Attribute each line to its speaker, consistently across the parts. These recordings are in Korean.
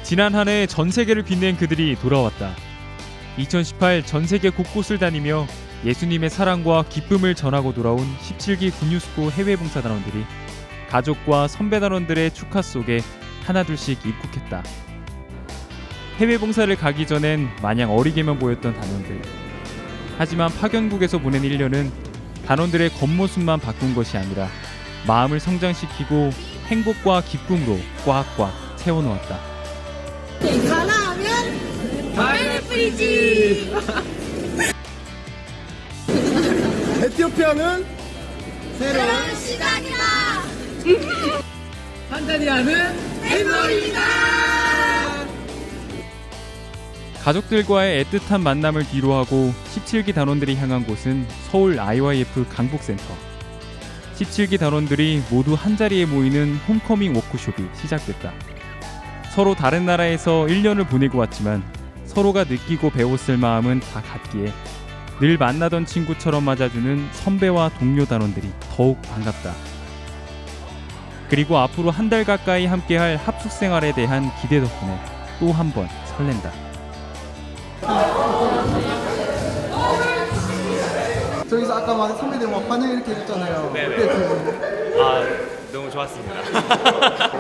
Speaker 1: 지난 한 해 전 세계를 빛낸 그들이 돌아왔다. 2018 전 세계 곳곳을 다니며 예수님의 사랑과 기쁨을 전하고 돌아온 17기 군유스코 해외봉사단원들이 가족과 선배단원들의 축하 속에 하나둘씩 입국했다. 해외봉사를 가기 전엔 마냥 어리게만 보였던 단원들. 하지만 파견국에서 보낸 1년은 단원들의 겉모습만 바꾼 것이 아니라 마음을 성장시키고 행복과 기쁨으로 꽉꽉 채워놓았다.
Speaker 2: 가나하면 파인애플이지.
Speaker 3: 에티오피아는
Speaker 2: 새로운 시작이다.
Speaker 3: 탄자니아는
Speaker 2: 행복이다.
Speaker 1: 가족들과의 애틋한 만남을 뒤로하고 17기 단원들이 향한 곳은 서울 IYF 강북센터. 17기 단원들이 모두 한자리에 모이는 홈커밍 워크숍이 시작됐다. 서로 다른 나라에서 1년을 보내고 왔지만 서로가 느끼고 배웠을 마음은 다 같기에 늘 만나던 친구처럼 맞아주는 선배와 동료 단원들이 더욱 반갑다. 그리고 앞으로 한 달 가까이 함께할 합숙 생활에 대한 기대 덕분에 또 한 번 설렌다.
Speaker 3: 저기서 아까 막 선배들 막 환영 이렇게 해줬잖아요.
Speaker 4: 네네.
Speaker 3: 그때 그
Speaker 4: 너무 좋았습니다.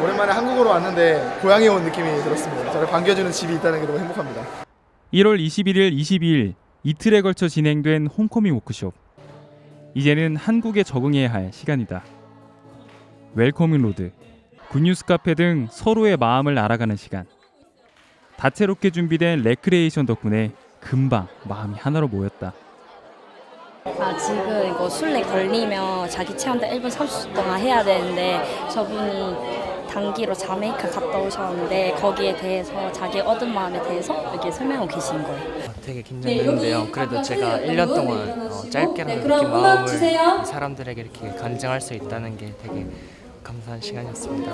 Speaker 3: 오랜만에 한국으로 왔는데 고향에 온 느낌이 들었습니다. 저를 반겨주는 집이 있다는 게 너무 행복합니다.
Speaker 1: 1월 21일, 22일 이틀에 걸쳐 진행된 홈커밍 워크숍. 이제는 한국에 적응해야 할 시간이다. 웰커밍 로드, 굿뉴스 카페 등 서로의 마음을 알아가는 시간. 다채롭게 준비된 레크레이션 덕분에 금방 마음이 하나로 모였다.
Speaker 5: 지금 이거 술래 걸리면 자기 체온도 1분 30초 동안 해야 되는데 저분이 단기로 자메이카 갔다 오셨는데 거기에 대해서 자기 얻은 마음에 대해서 이렇게 설명하고 계신 거예요.
Speaker 6: 되게 긴장되는데요. 그래도 제가 1년 동안 짧게라도 이렇게 마음을 사람들에게 이렇게 간증할 수 있다는 게 되게 감사한 시간이었습니다.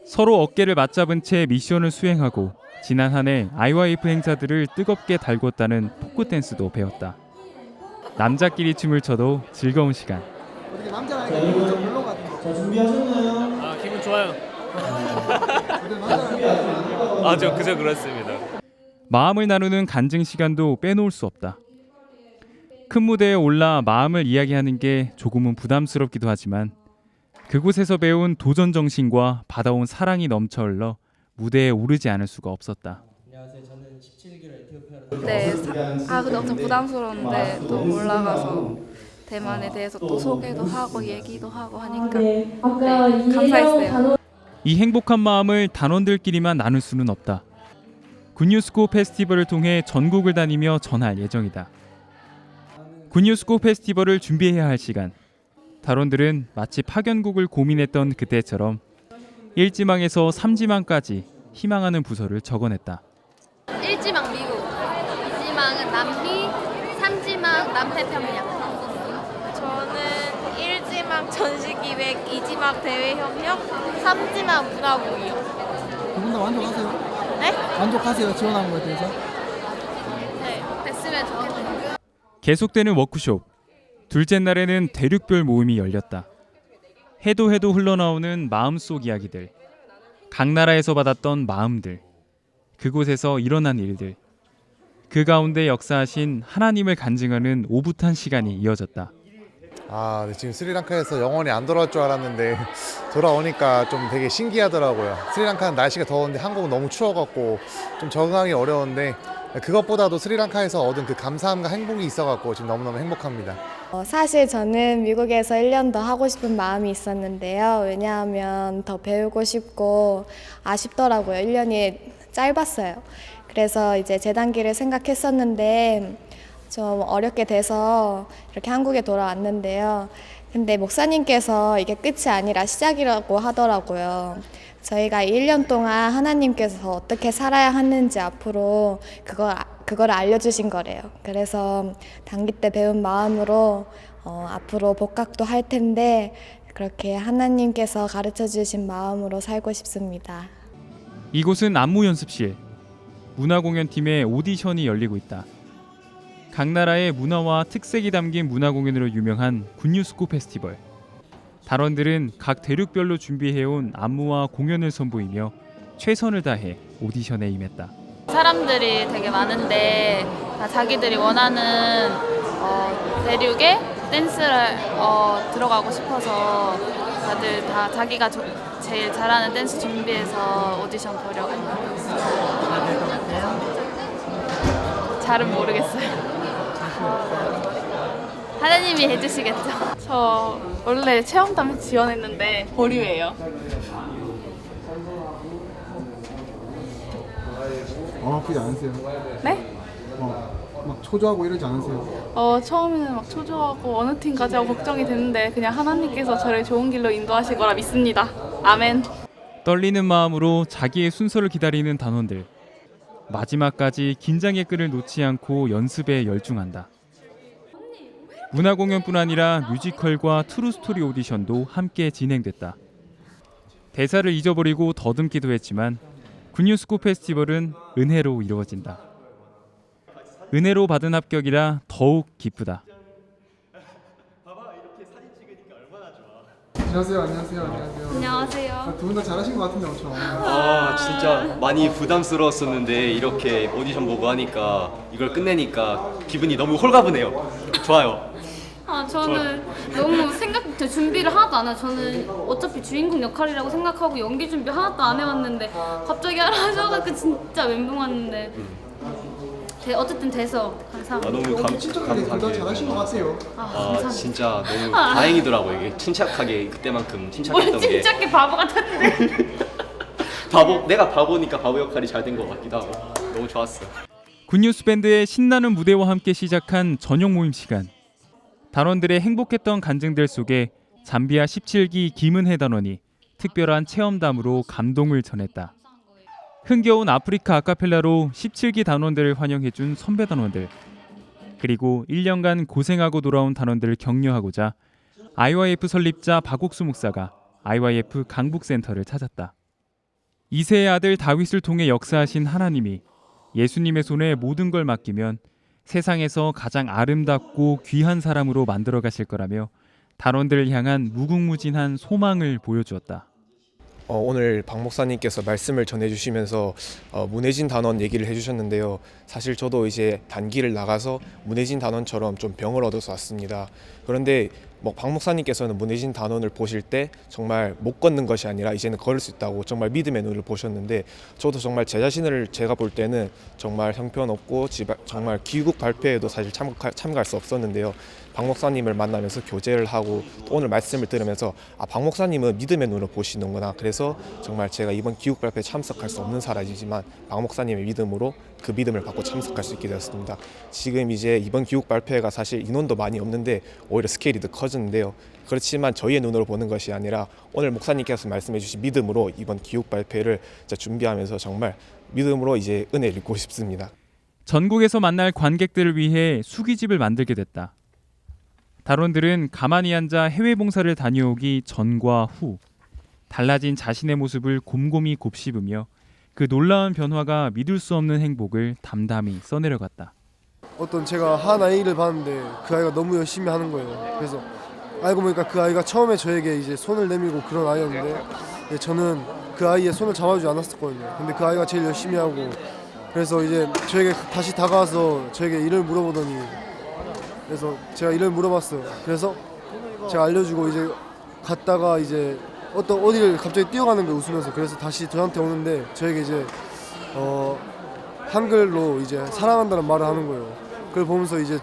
Speaker 1: 서로 어깨를 맞잡은 채 미션을 수행하고 지난 한 해 IYF 행사들을 뜨겁게 달궜다는 포크 댄스도 배웠다. 남자끼리 춤을 춰도 즐거운 시간.
Speaker 3: 어떻게 남자라니까 기분 좀 별로 같은데.
Speaker 4: 기분 좋아요.
Speaker 3: 어떻게 남자라니까.
Speaker 4: 저 그저 그렇습니다.
Speaker 1: 마음을 나누는 간증 시간도 빼놓을 수 없다. 큰 무대에 올라 마음을 이야기하는 게 조금은 부담스럽기도 하지만 그곳에서 배운 도전 정신과 받아온 사랑이 넘쳐 흘러 무대에 오르지 않을 수가 없었다.
Speaker 7: 네, 근데 엄청 부담스러운데 또 올라가서 대만에 대해서 또 소개도 하고 얘기도 하고 하니까 네, 감사했어요.
Speaker 1: 이 행복한 마음을 단원들끼리만 나눌 수는 없다. 굿뉴스코 페스티벌을 통해 전국을 다니며 전할 예정이다. 굿뉴스코 페스티벌을 준비해야 할 시간. 단원들은 마치 파견국을 고민했던 그때처럼 1지망에서 3지망까지 희망하는 부서를 적어냈다.
Speaker 8: 1지망 미국, 2지망은 남미, 3지망 남태평양.
Speaker 7: 저는 1지막 전시기획, 2지막 대외협력,
Speaker 8: 3지망 문화공유.
Speaker 3: 두 분 다 만족하세요?
Speaker 8: 네?
Speaker 3: 만족하세요? 지원한 거에 대해서?
Speaker 8: 네, 됐으면 좋겠네요.
Speaker 1: 계속되는 워크숍. 둘째 날에는 대륙별 모임이 열렸다. 해도 흘러나오는 마음속 이야기들. 각 나라에서 받았던 마음들. 그곳에서 일어난 일들. 그 가운데 역사하신 하나님을 간증하는 오붓한 시간이 이어졌다.
Speaker 9: 네, 지금 스리랑카에서 영원히 안 돌아올 줄 알았는데 돌아오니까 좀 되게 신기하더라고요. 스리랑카는 날씨가 더운데 한국은 너무 추워갖고 좀 적응하기 어려운데 그것보다도 스리랑카에서 얻은 그 감사함과 행복이 있어갖고 지금 너무너무 행복합니다.
Speaker 10: 사실 저는 미국에서 1년 더 하고 싶은 마음이 있었는데요. 왜냐하면 더 배우고 싶고 아쉽더라고요. 1년이 짧았어요. 그래서 이제 제 단기를 생각했었는데 좀 어렵게 돼서 이렇게 한국에 돌아왔는데요. 근데 목사님께서 이게 끝이 아니라 시작이라고 하더라고요. 저희가 1년 동안 하나님께서 어떻게 살아야 하는지 앞으로 그걸 알려주신 거래요. 그래서 단기 때 배운 마음으로 앞으로 복학도 할 텐데 그렇게 하나님께서 가르쳐 주신 마음으로 살고 싶습니다.
Speaker 1: 이곳은 안무 연습실. 문화공연팀의 오디션이 열리고 있다. 각 나라의 문화와 특색이 담긴 문화공연으로 유명한 굿뉴스코 페스티벌. 단원들은 각 대륙별로 준비해온 안무와 공연을 선보이며 최선을 다해 오디션에 임했다.
Speaker 8: 사람들이 되게 많은데 다 자기들이 원하는 대륙의 댄스를 들어가고 싶어서 다들 다 자기가 제일 잘하는 댄스 준비해서 오디션 보려고 하고 있어요. 잘은 모르겠어요. 하나님이 해주시겠죠.
Speaker 7: 저 원래 체험담 지원했는데 보류예요.
Speaker 3: 아프지 않으세요?
Speaker 7: 네?
Speaker 3: 막 초조하고 이러지 않으세요?
Speaker 7: 처음에는 막 초조하고 어느 팀 가자고 걱정이 됐는데 그냥 하나님께서 저를 좋은 길로 인도하실 거라 믿습니다. 아멘.
Speaker 1: 떨리는 마음으로 자기의 순서를 기다리는 단원들. 마지막까지 긴장의 끈을 놓지 않고 연습에 열중한다. 문화공연뿐 아니라 뮤지컬과 트루스토리 오디션도 함께 진행됐다. 대사를 잊어버리고 더듬기도 했지만 굿뉴스코 페스티벌은 은혜로 이루어진다. 은혜로 받은 합격이라 더욱 기쁘다.
Speaker 3: 안녕하세요. 안녕하세요.
Speaker 8: 안녕하세요.
Speaker 3: 두 분 다 잘하신 것 같은데 엄청.
Speaker 11: 진짜 많이 부담스러웠었는데 이렇게 오디션 보고 하니까 이걸 끝내니까 기분이 너무 홀가분해요. 좋아요.
Speaker 8: 저는 너무 생각부터 준비를 하나도 안 해요. 저는 어차피 주인공 역할이라고 생각하고 연기 준비 하나도 안 해왔는데 갑자기 하라 하셔가지고 진짜 멘붕 왔는데 어쨌든 돼서 감사합니다.
Speaker 11: 너무 감사하게.
Speaker 3: 잘하신 것 같아요.
Speaker 8: 감사합니다.
Speaker 11: 진짜 너무 다행이더라고요. 이게 침착하게 그때만큼 침착했던
Speaker 8: 뭘
Speaker 11: 게.
Speaker 8: 침착해 바보 같았는데.
Speaker 11: 내가 바보니까 바보 역할이 잘 된 것 같기도 하고 너무 좋았어요.
Speaker 1: 굿뉴스 밴드의 신나는 무대와 함께 시작한 저녁 모임 시간. 단원들의 행복했던 간증들 속에 잠비아 17기 김은혜 단원이 특별한 체험담으로 감동을 전했다. 흥겨운 아프리카 아카펠라로 17기 단원들을 환영해준 선배 단원들, 그리고 1년간 고생하고 돌아온 단원들을 격려하고자 IYF 설립자 박옥수 목사가 IYF 강북센터를 찾았다. 이세의 아들 다윗을 통해 역사하신 하나님이 예수님의 손에 모든 걸 맡기면 세상에서 가장 아름답고 귀한 사람으로 만들어 가실 거라며 단원들을 향한 무궁무진한 소망을 보여주었다.
Speaker 12: 오늘 박 목사님께서 말씀을 전해주시면서 문혜진 단원 얘기를 해주셨는데요. 사실 저도 이제 단기를 나가서 문혜진 단원처럼 좀 병을 얻어서 왔습니다. 그런데 박 목사님께서는 문혜진 단원을 보실 때 정말 못 걷는 것이 아니라 이제는 걸을 수 있다고 정말 믿음의 눈을 보셨는데, 저도 정말 제 자신을 제가 볼 때는 정말 형편없고 정말 귀국 발표에도 사실 참가할 수 없었는데요. 박 목사님을 만나면서 교제를 하고 또 오늘 말씀을 들으면서 박 목사님은 믿음의 눈을 보시는구나. 그래서 정말 제가 이번 귀국 발표에 참석할 수 없는 사람이지만 박 목사님의 믿음으로 그 믿음을 받고 참석할 수 있게 되었습니다. 지금 이제 이번 귀국 발표회가 사실 인원도 많이 없는데 오히려 스케일이 더 커지는데요. 그렇지만 저희의 눈으로 보는 것이 아니라 오늘 목사님께서 말씀해 주신 믿음으로 이번 귀국 발표회를 준비하면서 정말 믿음으로 이제 은혜를 입고 싶습니다.
Speaker 1: 전국에서 만날 관객들을 위해 수기집을 만들게 됐다. 단원들은 가만히 앉아 해외 봉사를 다녀오기 전과 후 달라진 자신의 모습을 곰곰이 곱씹으며 그 놀라운 변화가 믿을 수 없는 행복을 담담히 써내려갔다.
Speaker 3: 제가 한 아이를 봤는데 그 아이가 너무 열심히 하는 거예요. 그래서 알고 보니까 그 아이가 처음에 저에게 이제 손을 내밀고 그런 아이였는데 저는 그 아이의 손을 잡아주지 않았었거든요. 근데 그 아이가 제일 열심히 하고, 그래서 이제 저에게 다시 다가와서 저에게 이름을 물어보더니, 그래서 제가 이름을 물어봤어요. 그래서 제가 알려주고 이제 갔다가 이제 어디를 갑자기 뛰어가는 거 웃으면서, 그래서 다시 저한테 오는데 저에게 이제 한글로 이제 사랑한다는 말을 하는 거예요. 그걸 보면서 이제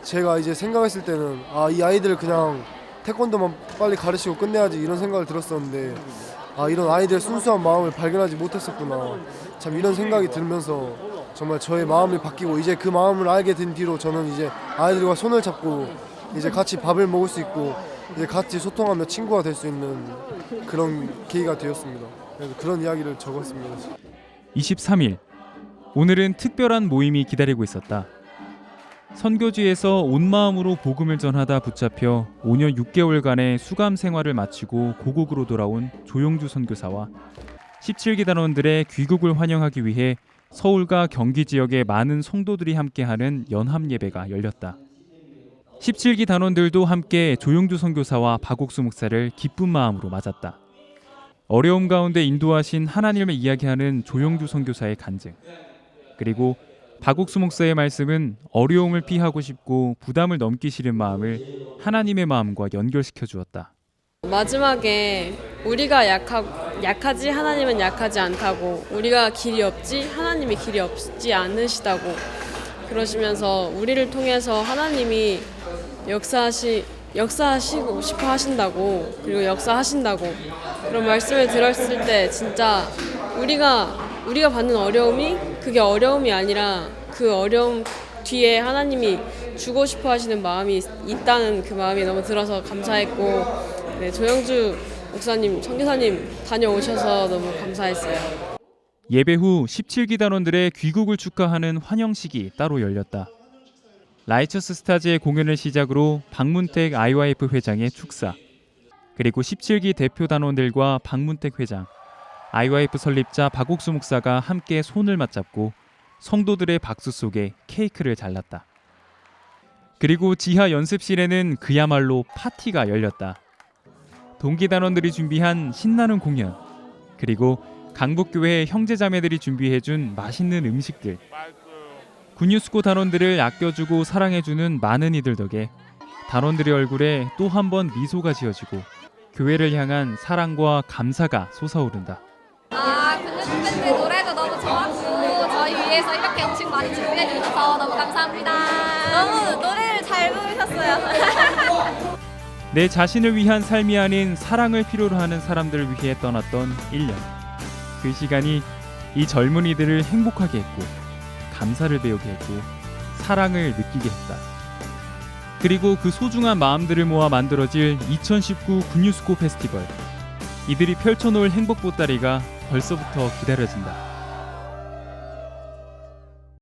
Speaker 3: 제가 이제 생각했을 때는 이 아이들을 그냥 태권도만 빨리 가르치고 끝내야지 이런 생각을 들었었는데, 이런 아이들의 순수한 마음을 발견하지 못했었구나. 참 이런 생각이 들면서 정말 저의 마음이 바뀌고, 이제 그 마음을 알게 된 뒤로 저는 이제 아이들과 손을 잡고 이제 같이 밥을 먹을 수 있고 이제 같이 소통하며 친구가 될 수 있는 그런 계기가 되었습니다. 그래서 그런 이야기를 적었습니다.
Speaker 1: 23일, 오늘은 특별한 모임이 기다리고 있었다. 선교지에서 온 마음으로 복음을 전하다 붙잡혀 5년 6개월간의 수감 생활을 마치고 고국으로 돌아온 조용주 선교사와 17기 단원들의 귀국을 환영하기 위해 서울과 경기 지역의 많은 성도들이 함께하는 연합 예배가 열렸다. 17기 단원들도 함께 조용주 선교사와 박옥수 목사를 기쁜 마음으로 맞았다. 어려움 가운데 인도하신 하나님을 이야기하는 조영주 선교사의 간증, 그리고 박옥수 목사의 말씀은 어려움을 피하고 싶고 부담을 넘기 싫은 마음을 하나님의 마음과 연결시켜 주었다.
Speaker 13: 마지막에 우리가 약하지 하나님은 약하지 않다고, 우리가 길이 없지 하나님이 길이 없지 않으시다고 그러시면서 우리를 통해서 하나님이 역사하시고 싶어 하신다고, 그리고 역사하신다고 그런 말씀을 들었을 때 진짜 우리가 받는 어려움이 그게 어려움이 아니라 그 어려움 뒤에 하나님이 주고 싶어 하시는 마음이 있다는 그 마음이 너무 들어서 감사했고, 네, 조영주 목사님, 선교사님 다녀오셔서 너무 감사했어요.
Speaker 1: 예배 후 17기 단원들의 귀국을 축하하는 환영식이 따로 열렸다. 라이처스 스타즈의 공연을 시작으로 박문택 IYF 회장의 축사, 그리고 17기 대표 단원들과 박문택 회장, IYF 설립자 박옥수 목사가 함께 손을 맞잡고 성도들의 박수 속에 케이크를 잘랐다. 그리고 지하 연습실에는 그야말로 파티가 열렸다. 동기 단원들이 준비한 신나는 공연, 그리고 강북교회 형제자매들이 준비해준 맛있는 음식들, 군유스코 단원들을 아껴주고 사랑해주는 많은 이들 덕에 단원들의 얼굴에 또 한 번 미소가 지어지고 교회를 향한 사랑과 감사가 솟아오른다.
Speaker 14: 군유스코 노래도 너무 좋았고 저희 위해서 이렇게 음식 많이 준비해 주셔서 너무 감사합니다. 너무 노래를 잘 부르셨어요.
Speaker 1: 내 자신을 위한 삶이 아닌 사랑을 필요로 하는 사람들을 위해 떠났던 1년. 그 시간이 이 젊은이들을 행복하게 했고 감사를 배우게 했고 사랑을 느끼게 했다. 그리고 그 소중한 마음들을 모아 만들어질 2019 군유스코 페스티벌. 이들이 펼쳐놓을 행복 보따리가 벌써부터 기다려진다.